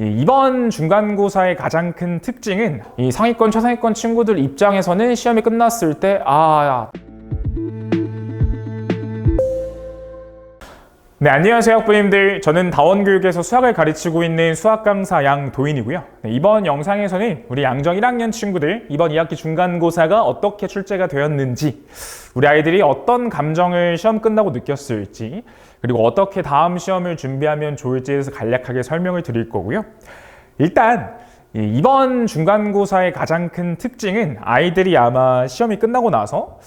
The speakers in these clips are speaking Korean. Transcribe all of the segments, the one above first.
이번 중간고사의 가장 큰 특징은 이 상위권, 최상위권 친구들 입장에서는 시험이 끝났을 때 네, 안녕하세요 학부모님들. 저는 다원교육에서 수학을 가르치고 있는 수학 강사 양도인이고요. 이번 영상에서는 우리 양정 1학년 친구들 이번 2학기 중간고사가 어떻게 출제가 되었는지, 우리 아이들이 어떤 감정을 시험 끝나고 느꼈을지, 그리고 어떻게 다음 시험을 준비하면 좋을지에 대해서 간략하게 설명을 드릴 거고요. 일단 이번 중간고사의 가장 큰 특징은 아이들이 아마 시험이 끝나고 나서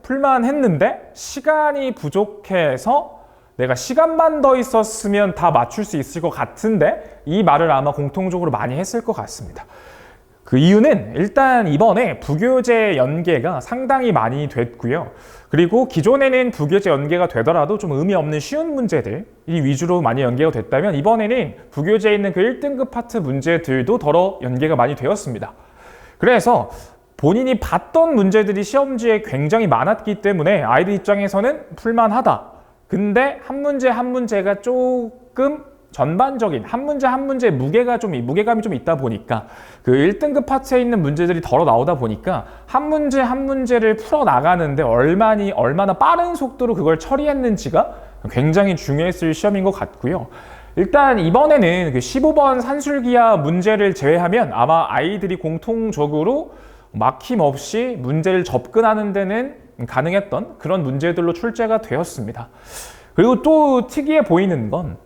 풀만했는데 시간이 부족해서 내가 시간만 더 있었으면 다 맞출 수 있을 것 같은데, 이 말을 아마 공통적으로 많이 했을 것 같습니다. 그 이유는 일단 이번에 부교재 연계가 상당히 많이 됐고요. 그리고 기존에는 부교재 연계가 되더라도 좀 의미 없는 쉬운 문제들이 위주로 많이 연계가 됐다면, 이번에는 부교재에 있는 그 1등급 파트 문제들도 덜어 연계가 많이 되었습니다. 그래서 본인이 봤던 문제들이 시험지에 굉장히 많았기 때문에 아이들 입장에서는 풀만하다. 근데 한 문제 한 문제가 조금 전반적인 한 문제 무게감이 좀 있다 보니까, 그 1등급 파트에 있는 문제들이 덜어 나오다 보니까 한 문제 한 문제를 풀어 나가는데 얼마나 빠른 속도로 그걸 처리했는지가 굉장히 중요했을 시험인 것 같고요. 일단 이번에는 그 15번 산술기하 문제를 제외하면 아마 아이들이 공통적으로 막힘없이 문제를 접근하는 데는 가능했던 그런 문제들로 출제가 되었습니다. 그리고 또 특이해 보이는 건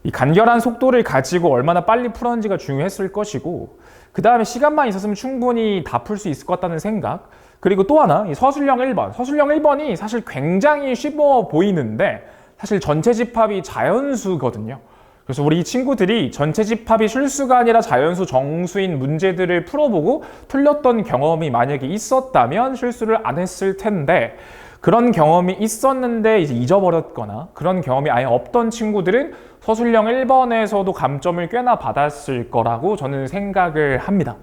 이 간결한 속도를 가지고 얼마나 빨리 풀었는지가 중요했을 것이고, 그 다음에 시간만 있었으면 충분히 다 풀 수 있을 것 같다는 생각, 그리고 또 하나 이 서술형 1번이 사실 굉장히 쉬워 보이는데 사실 전체 집합이 자연수거든요. 그래서 우리 친구들이 전체 집합이 실수가 아니라 자연수 정수인 문제들을 풀어보고 틀렸던 경험이 만약에 있었다면 실수를 안 했을 텐데, 그런 경험이 있었는데 이제 잊어버렸거나 그런 경험이 아예 없던 친구들은 서술형 1번에서도 감점을 꽤나 받았을 거라고 저는 생각을 합니다.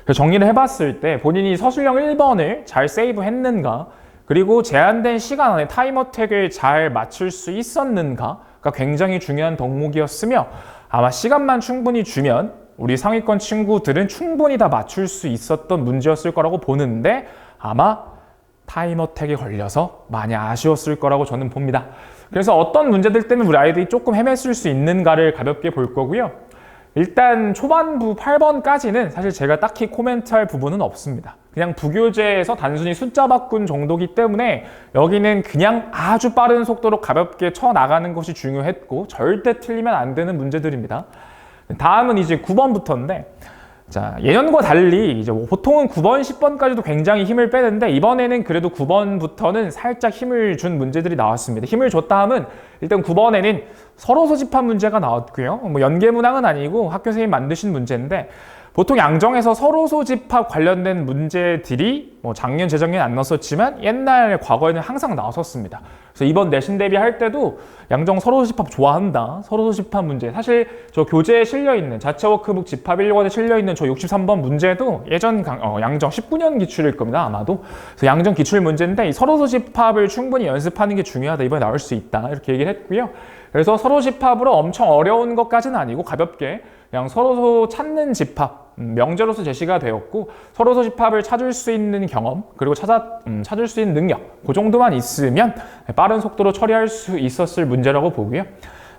그래서 정리를 해봤을 때 본인이 서술형 1번을 잘 세이브했는가, 그리고 제한된 시간 안에 타임어택을 잘 맞출 수 있었는가가 굉장히 중요한 덕목이었으며, 아마 시간만 충분히 주면 우리 상위권 친구들은 충분히 다 맞출 수 있었던 문제였을 거라고 보는데, 아마 타임어택에 걸려서 많이 아쉬웠을 거라고 저는 봅니다. 그래서 어떤 문제들 때문에 우리 아이들이 조금 헤맸을 수 있는가를 가볍게 볼 거고요. 일단 초반부 8번까지는 사실 제가 딱히 코멘트할 부분은 없습니다. 그냥 부교재에서 단순히 숫자 바꾼 정도기 때문에 여기는 그냥 아주 빠른 속도로 가볍게 쳐나가는 것이 중요했고, 절대 틀리면 안 되는 문제들입니다. 다음은 이제 9번부터인데, 자, 예년과 달리 이제 보통은 9번, 10번까지도 굉장히 힘을 빼는데, 이번에는 그래도 9번부터는 살짝 힘을 준 문제들이 나왔습니다. 힘을 줬다 함은 일단 9번에는 서로 소집합 문제가 나왔고요. 뭐 연계문항은 아니고 학교 선생님 만드신 문제인데, 보통 양정에서 서로 소집합 관련된 문제들이 뭐 작년, 재작년 안 나왔었지만 옛날 과거에는 항상 나왔었습니다. 그래서 이번 내신 대비할 때도 양정 서로 소집합 좋아한다. 서로 소집합 문제. 사실 저 교재에 실려있는 자체 워크북 집합 1권에 실려있는 저 63번 문제도 예전 양정 19년 기출일 겁니다. 아마도. 그래서 양정 기출 문제인데 이 서로 소집합을 충분히 연습하는 게 중요하다. 이번에 나올 수 있다. 이렇게 얘기를 했고요. 그래서 서로 집합으로 엄청 어려운 것까지는 아니고 가볍게 그냥 서로 찾는 집합, 명제로서 제시가 되었고, 서로 집합을 찾을 수 있는 경험, 그리고 찾을 수 있는 능력, 그 정도만 있으면 빠른 속도로 처리할 수 있었을 문제라고 보고요.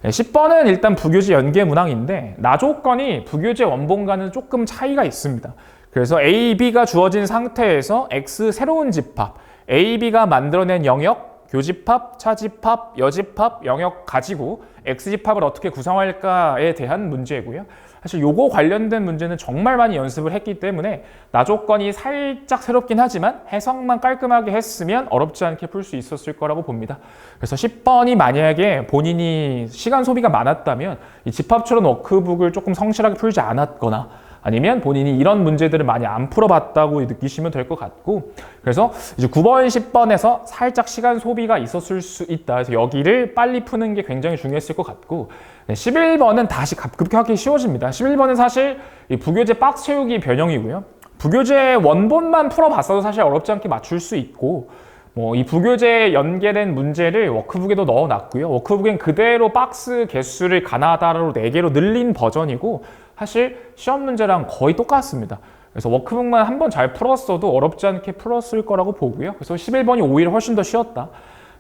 10번은 일단 부교재 연계 문항인데, 나조건이 부교재 원본과는 조금 차이가 있습니다. 그래서 A, B가 주어진 상태에서 X 새로운 집합, A, B가 만들어낸 영역, 교집합, 차집합, 여집합, 영역 가지고 X집합을 어떻게 구성할까에 대한 문제고요. 사실 요거 관련된 문제는 정말 많이 연습을 했기 때문에 나조건이 살짝 새롭긴 하지만 해석만 깔끔하게 했으면 어렵지 않게 풀 수 있었을 거라고 봅니다. 그래서 10번이 만약에 본인이 시간 소비가 많았다면 이 집합추론 워크북을 조금 성실하게 풀지 않았거나, 아니면 본인이 이런 문제들을 많이 안 풀어봤다고 느끼시면 될 것 같고, 그래서 이제 9번, 10번에서 살짝 시간 소비가 있었을 수 있다. 그래서 여기를 빨리 푸는 게 굉장히 중요했을 것 같고, 11번은 다시 급격하게 쉬워집니다. 11번은 사실 이 부교재 박스 채우기 변형이고요. 부교재 원본만 풀어봤어도 사실 어렵지 않게 맞출 수 있고, 뭐 이 부교재에 연계된 문제를 워크북에도 넣어놨고요. 워크북엔 그대로 박스 개수를 가나다로 4개로 늘린 버전이고 사실 시험 문제랑 거의 똑같습니다. 그래서 워크북만 한번 잘 풀었어도 어렵지 않게 풀었을 거라고 보고요. 그래서 11번이 오히려 훨씬 더 쉬웠다.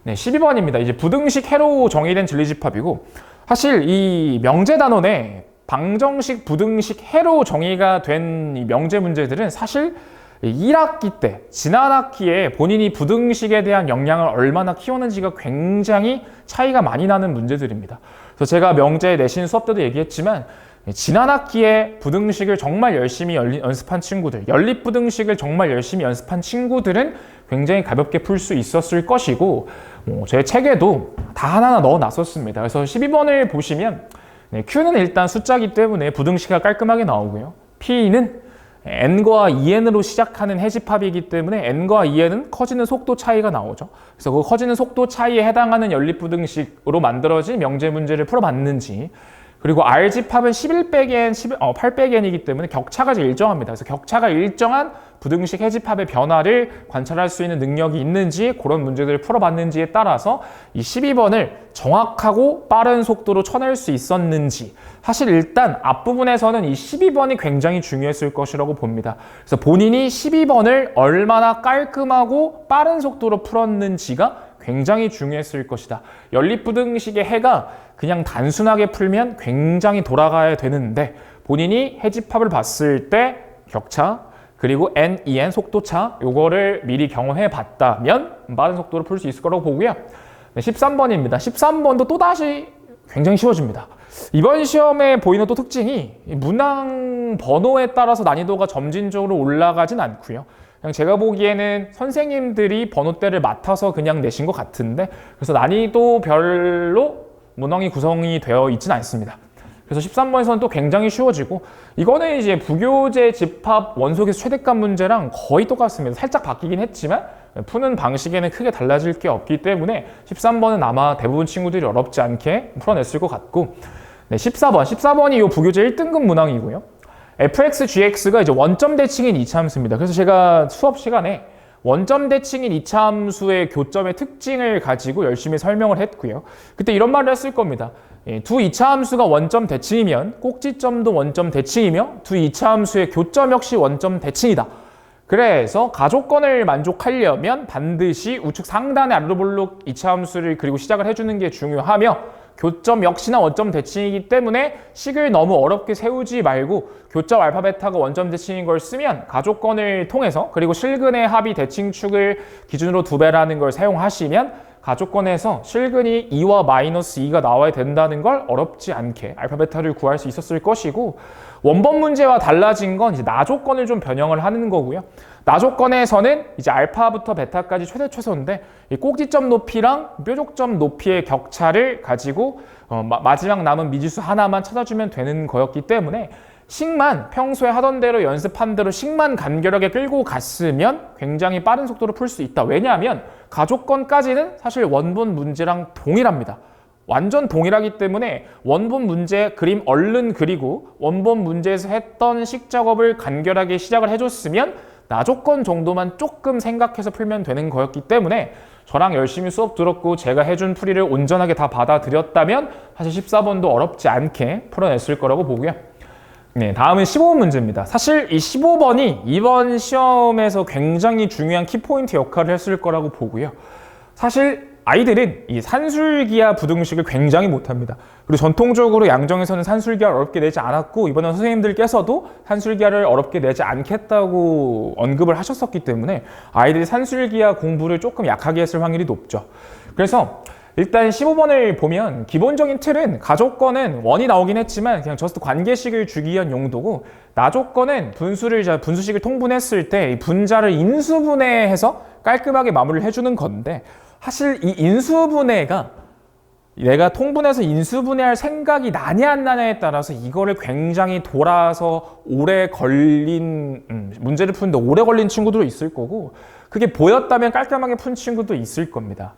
네, 12번입니다. 이제 부등식 해로 정의된 진리집합이고 사실 이 명제단원에 방정식, 부등식, 해로 정의가 된 이 명제 문제들은 사실 1학기 때, 지난 학기에 본인이 부등식에 대한 역량을 얼마나 키웠는지가 굉장히 차이가 많이 나는 문제들입니다. 그래서 제가 명제 내신 수업 때도 얘기했지만 지난 학기에 부등식을 정말 열심히 연습한 친구들, 연립부등식을 정말 열심히 연습한 친구들은 굉장히 가볍게 풀 수 있었을 것이고 제 책에도 다 하나하나 넣어놨었습니다. 그래서 12번을 보시면 Q는 일단 숫자기 때문에 부등식이 깔끔하게 나오고요. P는 n과 2n으로 시작하는 해집합이기 때문에 n과 2n은 커지는 속도 차이가 나오죠. 그래서 그 커지는 속도 차이에 해당하는 연립부등식으로 만들어진 명제 문제를 풀어봤는지, 그리고 R집합은 11 빼기 n, 8 빼기 n이기 때문에 격차가 일정합니다. 그래서 격차가 일정한 부등식 해집합의 변화를 관찰할 수 있는 능력이 있는지 그런 문제들을 풀어봤는지에 따라서 이 12번을 정확하고 빠른 속도로 쳐낼 수 있었는지, 사실 일단 앞부분에서는 이 12번이 굉장히 중요했을 것이라고 봅니다. 그래서 본인이 12번을 얼마나 깔끔하고 빠른 속도로 풀었는지가 굉장히 중요했을 것이다. 연립부등식의 해가 그냥 단순하게 풀면 굉장히 돌아가야 되는데 본인이 해집합을 봤을 때 격차 그리고 n, 2n 속도차 요거를 미리 경험해 봤다면 빠른 속도로 풀 수 있을 거라고 보고요. 네, 13번입니다. 13번도 또다시 굉장히 쉬워집니다. 이번 시험에 보이는 또 특징이 문항 번호에 따라서 난이도가 점진적으로 올라가진 않고요. 그냥 제가 보기에는 선생님들이 번호대를 맡아서 그냥 내신 것 같은데, 그래서 난이도별로 문항이 구성이 되어 있진 않습니다. 그래서 13번에서는 또 굉장히 쉬워지고, 이거는 이제 부교재 집합 원소계수 최대값 문제랑 거의 똑같습니다. 살짝 바뀌긴 했지만 푸는 방식에는 크게 달라질 게 없기 때문에 13번은 아마 대부분 친구들이 어렵지 않게 풀어냈을 것 같고, 네, 14번이 이 부교재 1등급 문항이고요. fx, gx가 이제 원점 대칭인 이차함수입니다. 그래서 제가 수업 시간에 원점 대칭인 이차함수의 교점의 특징을 가지고 열심히 설명을 했고요. 그때 이런 말을 했을 겁니다. 두 이차함수가 원점 대칭이면 꼭지점도 원점 대칭이며 두 이차함수의 교점 역시 원점 대칭이다. 그래서 가조건을 만족하려면 반드시 우측 상단의 아르볼록 이차함수를 그리고 시작을 해주는 게 중요하며, 교점 역시나 원점 대칭이기 때문에 식을 너무 어렵게 세우지 말고 교점 알파 베타가 원점 대칭인 걸 쓰면 가조건을 통해서, 그리고 실근의 합이 대칭축을 기준으로 2배라는 걸 사용하시면 가조건에서 실근이 2와 마이너스 2가 나와야 된다는 걸 어렵지 않게 알파 베타를 구할 수 있었을 것이고, 원본 문제와 달라진 건 이제 나조건을 좀 변형을 하는 거고요. 나조건에서는 이제 알파부터 베타까지 최대 최소인데 이 꼭지점 높이랑 뾰족점 높이의 격차를 가지고 마지막 남은 미지수 하나만 찾아주면 되는 거였기 때문에 식만 평소에 하던 대로 연습한 대로 식만 간결하게 끌고 갔으면 굉장히 빠른 속도로 풀 수 있다. 왜냐하면 가조건까지는 사실 원본 문제랑 동일합니다. 완전 동일하기 때문에 원본 문제 그림 얼른 그리고 원본 문제에서 했던 식 작업을 간결하게 시작을 해줬으면 나조건 정도만 조금 생각해서 풀면 되는 거였기 때문에 저랑 열심히 수업 들었고 제가 해준 풀이를 온전하게 다 받아들였다면 사실 14번도 어렵지 않게 풀어냈을 거라고 보고요. 네, 다음은 15번 문제입니다. 사실 이 15번이 이번 시험에서 굉장히 중요한 키포인트 역할을 했을 거라고 보고요. 사실 아이들은 이 산술기하 부등식을 굉장히 못합니다. 그리고 전통적으로 양정에서는 산술기하를 어렵게 내지 않았고 이번에 선생님들께서도 산술기하를 어렵게 내지 않겠다고 언급을 하셨었기 때문에 아이들이 산술기하 공부를 조금 약하게 했을 확률이 높죠. 그래서 일단 15번을 보면 기본적인 틀은 가조건은 원이 나오긴 했지만 그냥 저스트 관계식을 주기 위한 용도고, 나조건은 분수식을 통분했을 때 분자를 인수분해해서 깔끔하게 마무리를 해주는 건데, 사실 이 인수분해가 내가 통분해서 인수분해할 생각이 나냐 안 나냐에 따라서 이거를 굉장히 돌아서 오래 걸린 문제를 푸는데 오래 걸린 친구도 있을 거고, 그게 보였다면 깔끔하게 푼 친구도 있을 겁니다.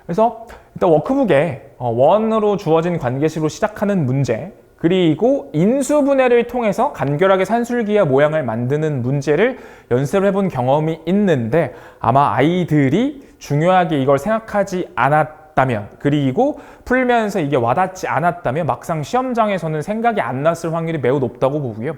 그래서 일단 워크북에 원으로 주어진 관계식으로 시작하는 문제, 그리고 인수분해를 통해서 간결하게 산술기와 모양을 만드는 문제를 연습을 해본 경험이 있는데 아마 아이들이 중요하게 이걸 생각하지 않았다면 그리고 풀면서 이게 와닿지 않았다면 막상 시험장에서는 생각이 안 났을 확률이 매우 높다고 보고요.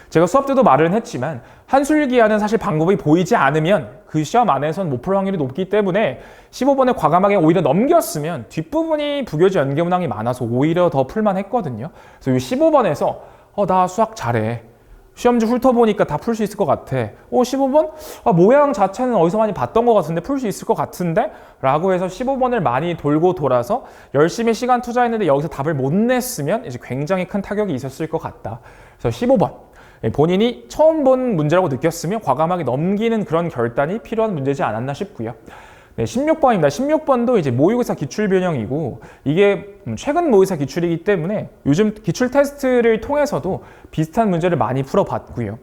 제가 수업 때도 말은 했지만 한술기하는 사실 방법이 보이지 않으면 그 시험 안에서는 못 풀 확률이 높기 때문에 15번에 과감하게 오히려 넘겼으면 뒷부분이 부교재 연계문항이 많아서 오히려 더 풀만 했거든요. 그래서 이 15번에서 나 수학 잘해. 시험지 훑어보니까 다 풀 수 있을 것 같아. 15번? 모양 자체는 어디서 많이 봤던 것 같은데 풀 수 있을 것 같은데? 라고 해서 15번을 많이 돌고 돌아서 열심히 시간 투자했는데 여기서 답을 못 냈으면 이제 굉장히 큰 타격이 있었을 것 같다. 그래서 15번. 본인이 처음 본 문제라고 느꼈으면 과감하게 넘기는 그런 결단이 필요한 문제지 않았나 싶고요. 네, 16번입니다. 16번도 이제 모의고사 기출 변형이고 이게 최근 모의고사 기출이기 때문에 요즘 기출 테스트를 통해서도 비슷한 문제를 많이 풀어봤고요.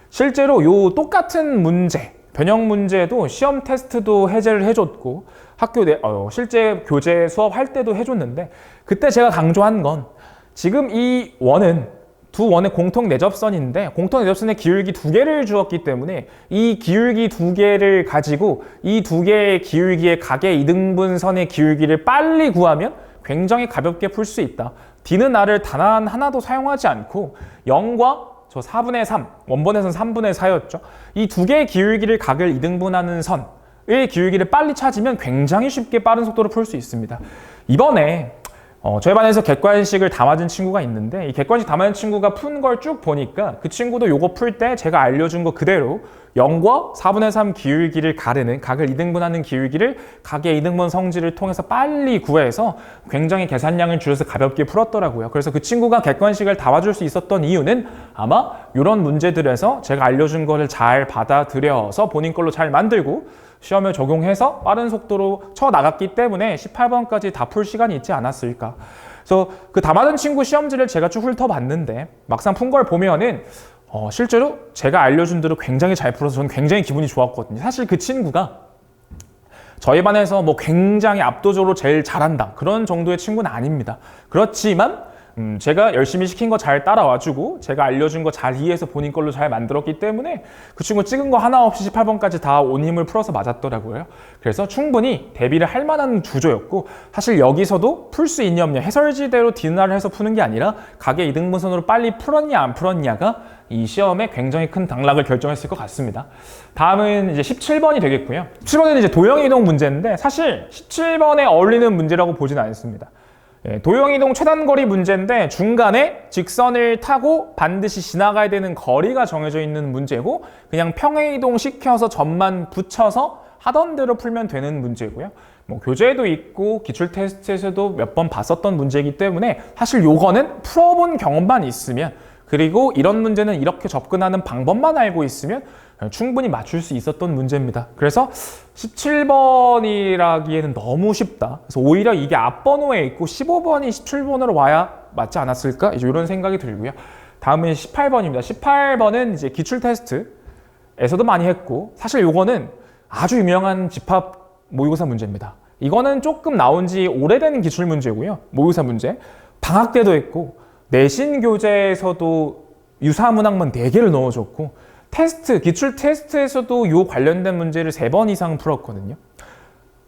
실제로 요 똑같은 문제, 변형 문제도 시험 테스트도 해제를 해줬고 학교 실제 교재 수업할 때도 해줬는데 그때 제가 강조한 건 지금 이 원은 두 원의 공통 내접선인데 공통 내접선의 기울기 2개를 주었기 때문에 이 기울기 2개를 가지고 이 2개의 기울기의 각의 이등분선의 기울기를 빨리 구하면 굉장히 가볍게 풀 수 있다. D는 R을 단 하나도 사용하지 않고 0과 저 4분의 3, 원본에서는 3분의 4였죠. 이 2개의 기울기를 각을 이등분하는 선의 기울기를 빨리 찾으면 굉장히 쉽게 빠른 속도로 풀 수 있습니다. 이번에 저희 반에서 객관식을 다 맞은 친구가 있는데 이 객관식 다 맞은 친구가 푼 걸 쭉 보니까 그 친구도 요거 풀 때 제가 알려준 거 그대로 0과 4분의 3 기울기를 가르는 각을 이등분하는 기울기를 각의 이등분 성질을 통해서 빨리 구해서 굉장히 계산량을 줄여서 가볍게 풀었더라고요. 그래서 그 친구가 객관식을 다 맞을 수 있었던 이유는 아마 이런 문제들에서 제가 알려준 거를 잘 받아들여서 본인 걸로 잘 만들고 시험을 적용해서 빠른 속도로 쳐나갔기 때문에 18번까지 다 풀 시간이 있지 않았을까. 그래서 그 다 맞은 친구 시험지를 제가 쭉 훑어봤는데 막상 푼 걸 보면은 실제로 제가 알려준 대로 굉장히 잘 풀어서 저는 굉장히 기분이 좋았거든요. 사실 그 친구가 저희 반에서 뭐 굉장히 압도적으로 제일 잘한다 그런 정도의 친구는 아닙니다. 그렇지만 제가 열심히 시킨 거 잘 따라와주고 제가 알려준 거 잘 이해해서 본인 걸로 잘 만들었기 때문에 그 친구 찍은 거 하나 없이 18번까지 다 온 힘을 풀어서 맞았더라고요. 그래서 충분히 대비를 할 만한 구조였고 사실 여기서도 풀 수 있냐 없냐 해설지대로 디나를 해서 푸는 게 아니라 각의 이등분선으로 빨리 풀었냐 안 풀었냐가 이 시험에 굉장히 큰 당락을 결정했을 것 같습니다. 다음은 이제 17번이 되겠고요. 17번은 이제 도형이동 문제인데 사실 17번에 어울리는 문제라고 보진 않습니다. 도형이동 최단거리 문제인데 중간에 직선을 타고 반드시 지나가야 되는 거리가 정해져 있는 문제고 그냥 평행이동 시켜서 점만 붙여서 하던 대로 풀면 되는 문제고요. 뭐 교재에도 있고 기출 테스트에서도 몇 번 봤었던 문제이기 때문에 사실 요거는 풀어본 경험만 있으면 그리고 이런 문제는 이렇게 접근하는 방법만 알고 있으면 충분히 맞출 수 있었던 문제입니다. 그래서 17번이라기에는 너무 쉽다. 그래서 오히려 이게 앞번호에 있고 15번이 17번으로 와야 맞지 않았을까? 이제 이런 생각이 들고요. 다음은 18번입니다. 18번은 이제 기출 테스트에서도 많이 했고 사실 요거는 아주 유명한 집합 모의고사 문제입니다. 이거는 조금 나온 지 오래된 기출 문제고요. 모의고사 문제. 방학 때도 했고 내신 교재에서도 유사문항만 4개를 넣어줬고 테스트, 기출 테스트에서도 요 관련된 문제를 3번 이상 풀었거든요.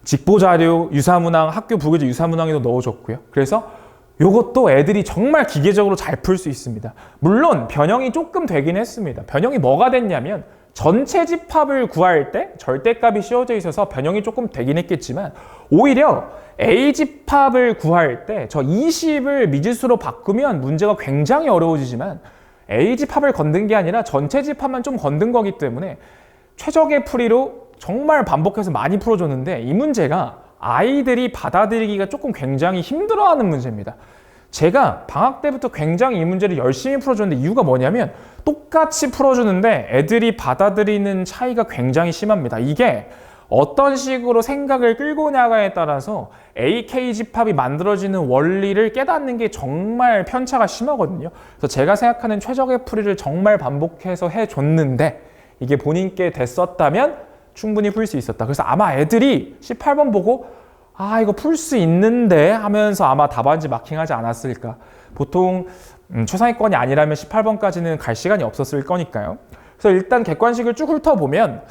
직보자료, 유사문항, 학교 부교재 유사문항에도 넣어줬고요. 그래서 요것도 애들이 정말 기계적으로 잘 풀 수 있습니다. 물론 변형이 조금 되긴 했습니다. 변형이 뭐가 됐냐면 전체 집합을 구할 때 절대값이 씌워져 있어서 변형이 조금 되긴 했겠지만 오히려 A집합을 구할 때 저 20을 미지수로 바꾸면 문제가 굉장히 어려워지지만 A집합을 건든 게 아니라 전체 집합만 좀 건든 거기 때문에 최적의 풀이로 정말 반복해서 많이 풀어줬는데 이 문제가 아이들이 받아들이기가 조금 굉장히 힘들어하는 문제입니다. 제가 방학 때부터 굉장히 이 문제를 열심히 풀어줬는데 이유가 뭐냐면 똑같이 풀어주는데 애들이 받아들이는 차이가 굉장히 심합니다. 이게 어떤 식으로 생각을 끌고 나가에 따라서 AK 집합이 만들어지는 원리를 깨닫는 게 정말 편차가 심하거든요. 그래서 제가 생각하는 최적의 풀이를 정말 반복해서 해줬는데 이게 본인께 됐었다면 충분히 풀 수 있었다. 그래서 아마 애들이 18번 보고 이거 풀 수 있는데 하면서 아마 답안지 마킹하지 않았을까. 보통 최상위권이 아니라면 18번까지는 갈 시간이 없었을 거니까요. 그래서 일단 객관식을 쭉 훑어보면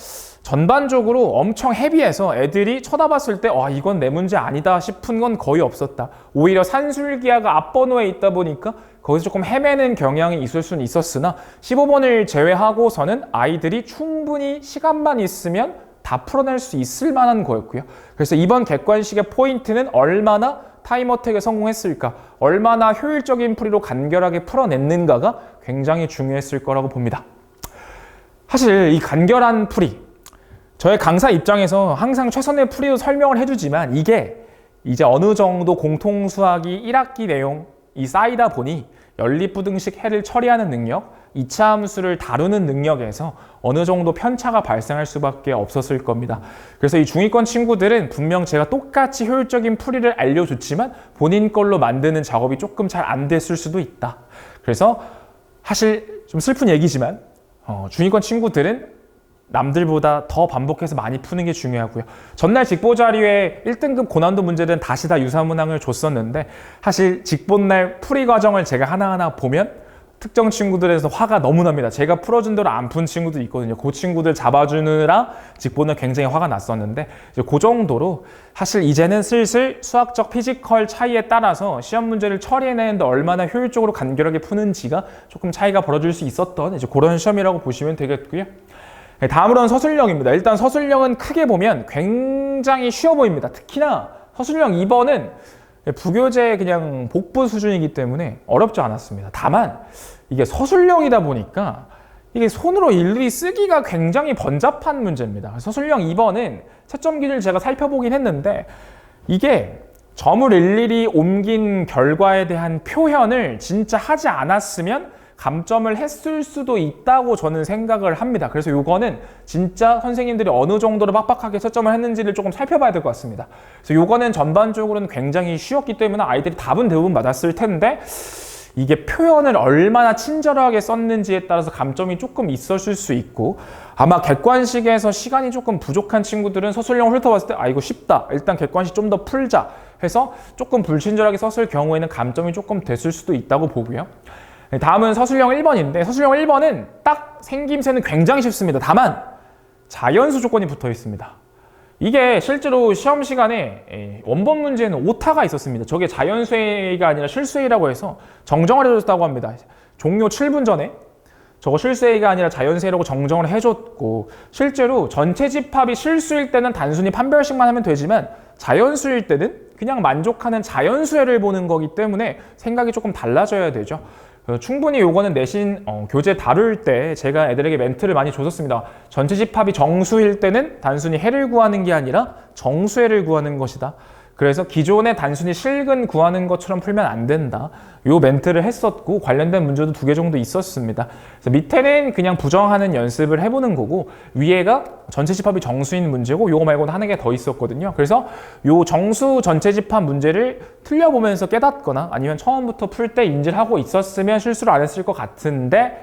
전반적으로 엄청 헤비해서 애들이 쳐다봤을 때 이건 내 문제 아니다 싶은 건 거의 없었다. 오히려 산술기하가 앞번호에 있다 보니까 거기서 조금 헤매는 경향이 있을 수는 있었으나 15번을 제외하고서는 아이들이 충분히 시간만 있으면 다 풀어낼 수 있을 만한 거였고요. 그래서 이번 객관식의 포인트는 얼마나 타임어택에 성공했을까, 얼마나 효율적인 풀이로 간결하게 풀어냈는가가 굉장히 중요했을 거라고 봅니다. 사실 이 간결한 풀이, 저의 강사 입장에서 항상 최선의 풀이로 설명을 해주지만 이게 이제 어느 정도 공통수학이 1학기 내용이 쌓이다 보니 연립부등식 해를 처리하는 능력, 이차함수를 다루는 능력에서 어느 정도 편차가 발생할 수밖에 없었을 겁니다. 그래서 이 중위권 친구들은 분명 제가 똑같이 효율적인 풀이를 알려줬지만 본인 걸로 만드는 작업이 조금 잘 안 됐을 수도 있다. 그래서 사실 좀 슬픈 얘기지만 중위권 친구들은 남들보다 더 반복해서 많이 푸는 게 중요하고요. 전날 직보 자료에 1등급 고난도 문제들은 다시 다 유사문항을 줬었는데 사실 직보날 풀이 과정을 제가 하나하나 보면 특정 친구들에서 화가 너무 납니다. 제가 풀어준 대로 안 푼 친구도 있거든요. 그 친구들 잡아주느라 직보는 굉장히 화가 났었는데 이제 그 정도로 사실 이제는 슬슬 수학적 피지컬 차이에 따라서 시험 문제를 처리해내는데 얼마나 효율적으로 간결하게 푸는지가 조금 차이가 벌어질 수 있었던 이제 그런 시험이라고 보시면 되겠고요. 다음으로는 서술형입니다. 일단 서술형은 크게 보면 굉장히 쉬워 보입니다. 특히나 서술형 2번은 부교재 그냥 복부 수준이기 때문에 어렵지 않았습니다. 다만 이게 서술형이다 보니까 이게 손으로 일일이 쓰기가 굉장히 번잡한 문제입니다. 서술형 2번은 채점 기준을 제가 살펴보긴 했는데 이게 점을 일일이 옮긴 결과에 대한 표현을 진짜 하지 않았으면 감점을 했을 수도 있다고 저는 생각을 합니다. 그래서 이거는 진짜 선생님들이 어느 정도로 빡빡하게 채점을 했는지를 조금 살펴봐야 될 것 같습니다. 그래서 이거는 전반적으로는 굉장히 쉬웠기 때문에 아이들이 답은 대부분 맞았을 텐데 이게 표현을 얼마나 친절하게 썼는지에 따라서 감점이 조금 있었을 수 있고 아마 객관식에서 시간이 조금 부족한 친구들은 서술형을 훑어봤을 때 이거 쉽다. 일단 객관식 좀 더 풀자 해서 조금 불친절하게 썼을 경우에는 감점이 조금 됐을 수도 있다고 보고요. 다음은 서술형 1번인데 서술형 1번은 딱 생김새는 굉장히 쉽습니다. 다만 자연수 조건이 붙어 있습니다. 이게 실제로 시험 시간에 원본 문제는 오타가 있었습니다. 저게 자연수가 아니라 실수A라고 해서 정정을 해줬다고 합니다. 종료 7분 전에 저거 실수A가 아니라 자연수라고 정정을 해줬고 실제로 전체 집합이 실수일 때는 단순히 판별식만 하면 되지만 자연수일 때는 그냥 만족하는 자연수를 보는 거기 때문에 생각이 조금 달라져야 되죠. 충분히 요거는 내신 교재 다룰 때 제가 애들에게 멘트를 많이 줬었습니다. 전체 집합이 정수일 때는 단순히 해를 구하는 게 아니라 정수해를 구하는 것이다. 그래서 기존에 단순히 실근 구하는 것처럼 풀면 안 된다. 요 멘트를 했었고 관련된 문제도 2개 정도 있었습니다. 그래서 밑에는 그냥 부정하는 연습을 해보는 거고 위에가 전체 집합이 정수인 문제고 요거 말고는 하는 게 더 있었거든요. 그래서 요 정수 전체 집합 문제를 틀려보면서 깨닫거나 아니면 처음부터 풀 때 인지를 하고 있었으면 실수를 안 했을 것 같은데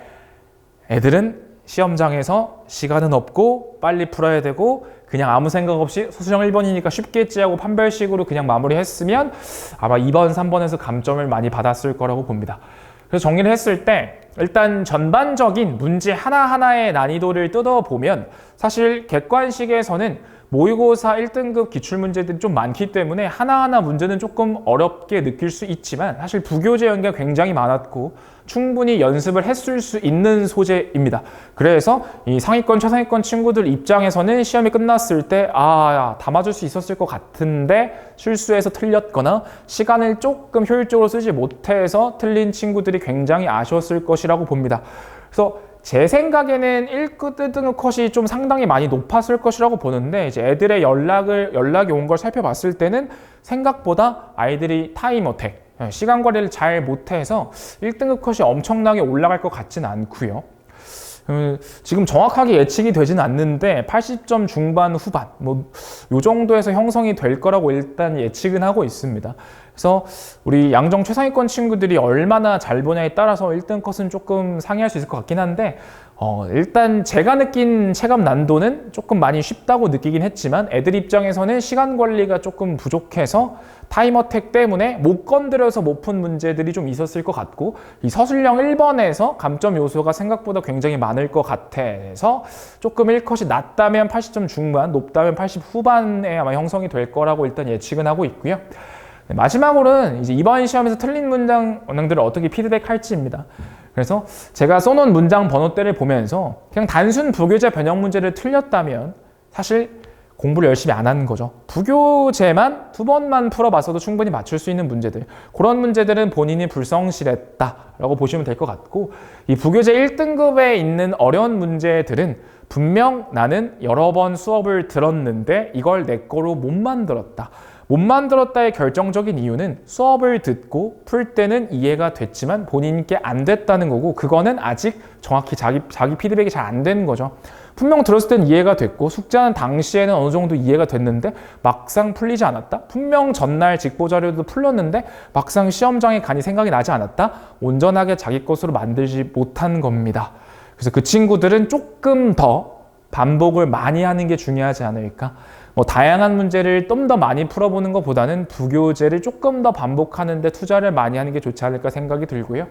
애들은 시험장에서 시간은 없고 빨리 풀어야 되고 그냥 아무 생각 없이 서술형 1번이니까 쉽겠지 하고 판별식으로 그냥 마무리했으면 아마 2번, 3번에서 감점을 많이 받았을 거라고 봅니다. 그래서 정리를 했을 때 일단 전반적인 문제 하나하나의 난이도를 뜯어보면 사실 객관식에서는 모의고사 1등급 기출문제들이 좀 많기 때문에 하나하나 문제는 조금 어렵게 느낄 수 있지만 사실 부교재 연계가 굉장히 많았고 충분히 연습을 했을 수 있는 소재입니다. 그래서 이 상위권, 최상위권 친구들 입장에서는 시험이 끝났을 때 다 맞을 수 있었을 것 같은데 실수해서 틀렸거나 시간을 조금 효율적으로 쓰지 못해서 틀린 친구들이 굉장히 아쉬웠을 것이라고 봅니다. 그래서 제 생각에는 1급 1등급 컷이 좀 상당히 많이 높았을 것이라고 보는데 이제 애들의 연락이 온 걸 살펴봤을 때는 생각보다 아이들이 타임 어택, 시간 관리를 잘 못해서 1등급 컷이 엄청나게 올라갈 것 같지는 않고요. 지금 정확하게 예측이 되진 않는데 80점 중반 후반 요 정도에서 형성이 될 거라고 일단 예측은 하고 있습니다. 그래서 우리 양정 최상위권 친구들이 얼마나 잘 보냐에 따라서 1등 컷은 조금 상이할 수 있을 것 같긴 한데 일단 제가 느낀 체감 난도는 조금 많이 쉽다고 느끼긴 했지만 애들 입장에서는 시간 관리가 조금 부족해서 타임어택 때문에 못 건드려서 못 푼 문제들이 좀 있었을 것 같고 이 서술형 1번에서 감점 요소가 생각보다 굉장히 많을 것 같아서 조금 1컷이 낮다면 80점 중반, 높다면 80 후반에 아마 형성이 될 거라고 일단 예측은 하고 있고요. 마지막으로는 이제 이번 시험에서 틀린 문장들을 어떻게 피드백할지입니다. 그래서 제가 써놓은 문장 번호대를 보면서 그냥 단순 부교재 변형 문제를 틀렸다면 사실 공부를 열심히 안 하는 거죠. 부교재만 2번만 풀어봤어도 충분히 맞출 수 있는 문제들, 그런 문제들은 본인이 불성실했다라고 보시면 될 것 같고, 이 부교재 1등급에 있는 어려운 문제들은 분명 나는 여러 번 수업을 들었는데 이걸 내 거로 못 만들었다. 못 만들었다의 결정적인 이유는 수업을 듣고 풀 때는 이해가 됐지만 본인께 안 됐다는 거고, 그거는 아직 정확히 자기 피드백이 잘 안 되는 거죠. 분명 들었을 땐 이해가 됐고 숙제하는 당시에는 어느 정도 이해가 됐는데 막상 풀리지 않았다. 분명 전날 직보 자료도 풀렸는데 막상 시험장에 가니 생각이 나지 않았다. 온전하게 자기 것으로 만들지 못한 겁니다. 그래서 그 친구들은 조금 더 반복을 많이 하는 게 중요하지 않을까. 다양한 문제를 좀 더 많이 풀어보는 것보다는 부교재를 조금 더 반복하는 데 투자를 많이 하는 게 좋지 않을까 생각이 들고요.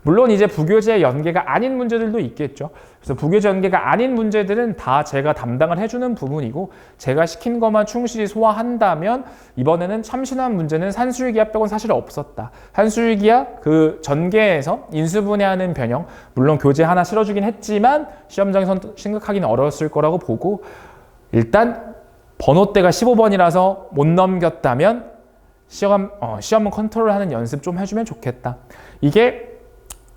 물론 이제 부교재 연계가 아닌 문제들도 있겠죠. 그래서 부교재 연계가 아닌 문제들은 다 제가 담당을 해주는 부분이고, 제가 시킨 것만 충실히 소화한다면 이번에는 참신한 문제는 산술기하 빼고는 사실 없었다. 산술기하 그 전개에서 인수분해하는 변형, 물론 교재 하나 실어주긴 했지만 시험장에서 심각하기는 어려웠을 거라고 보고, 일단 번호대가 15번이라서 못 넘겼다면 시험은 컨트롤하는 연습 좀 해주면 좋겠다. 이게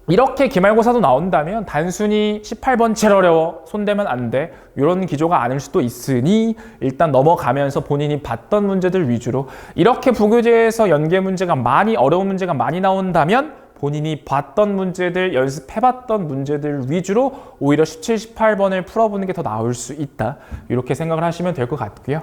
이렇게 기말고사도 나온다면 단순히 18번 제일 어려워, 손대면 안 돼, 이런 기조가 아닐 수도 있으니 일단 넘어가면서 본인이 봤던 문제들 위주로, 이렇게 부교재에서 연계 문제가 많이 어려운 문제가 많이 나온다면 본인이 봤던 문제들, 연습해봤던 문제들 위주로 오히려 17, 18번을 풀어보는 게 더 나을 수 있다. 이렇게 생각을 하시면 될 것 같고요.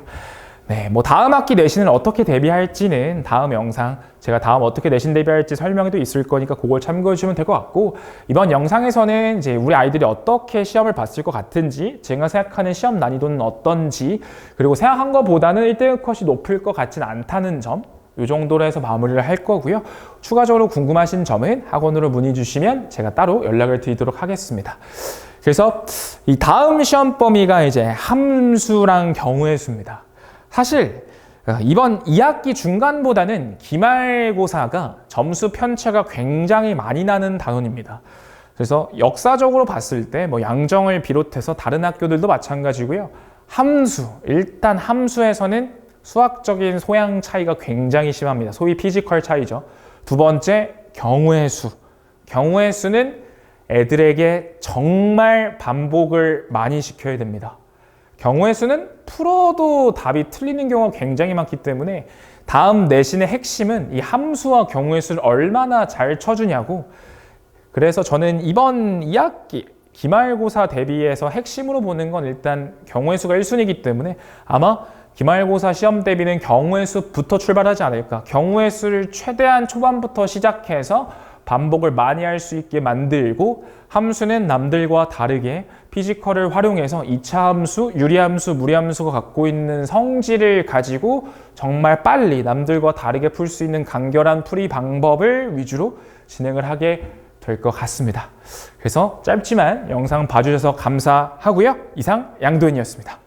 네, 다음 학기 내신을 어떻게 대비할지는 다음 영상, 제가 다음 어떻게 내신 대비할지 설명도 있을 거니까 그걸 참고해 주시면 될 것 같고, 이번 영상에서는 이제 우리 아이들이 어떻게 시험을 봤을 것 같은지, 제가 생각하는 시험 난이도는 어떤지, 그리고 생각한 것보다는 1등 컷이 높을 것 같진 않다는 점, 이 정도로 해서 마무리를 할 거고요. 추가적으로 궁금하신 점은 학원으로 문의 주시면 제가 따로 연락을 드리도록 하겠습니다. 그래서 이 다음 시험 범위가 이제 함수랑 경우의 수입니다. 사실 이번 2학기 중간보다는 기말고사가 점수 편차가 굉장히 많이 나는 단원입니다. 그래서 역사적으로 봤을 때 양정을 비롯해서 다른 학교들도 마찬가지고요. 일단 함수에서는 수학적인 소양 차이가 굉장히 심합니다. 소위 피지컬 차이죠. 두 번째, 경우의 수. 경우의 수는 애들에게 정말 반복을 많이 시켜야 됩니다. 경우의 수는 풀어도 답이 틀리는 경우가 굉장히 많기 때문에 다음 내신의 핵심은 이 함수와 경우의 수를 얼마나 잘 쳐주냐고. 그래서 저는 이번 2학기 기말고사 대비해서 핵심으로 보는 건 일단 경우의 수가 1순위이기 때문에 아마 기말고사 시험 대비는 경우의 수부터 출발하지 않을까. 경우의 수를 최대한 초반부터 시작해서 반복을 많이 할 수 있게 만들고, 함수는 남들과 다르게 피지컬을 활용해서 2차 함수, 유리함수, 무리함수가 갖고 있는 성질을 가지고 정말 빨리 남들과 다르게 풀 수 있는 간결한 풀이 방법을 위주로 진행을 하게 될 것 같습니다. 그래서 짧지만 영상 봐주셔서 감사하고요. 이상 양도현이었습니다.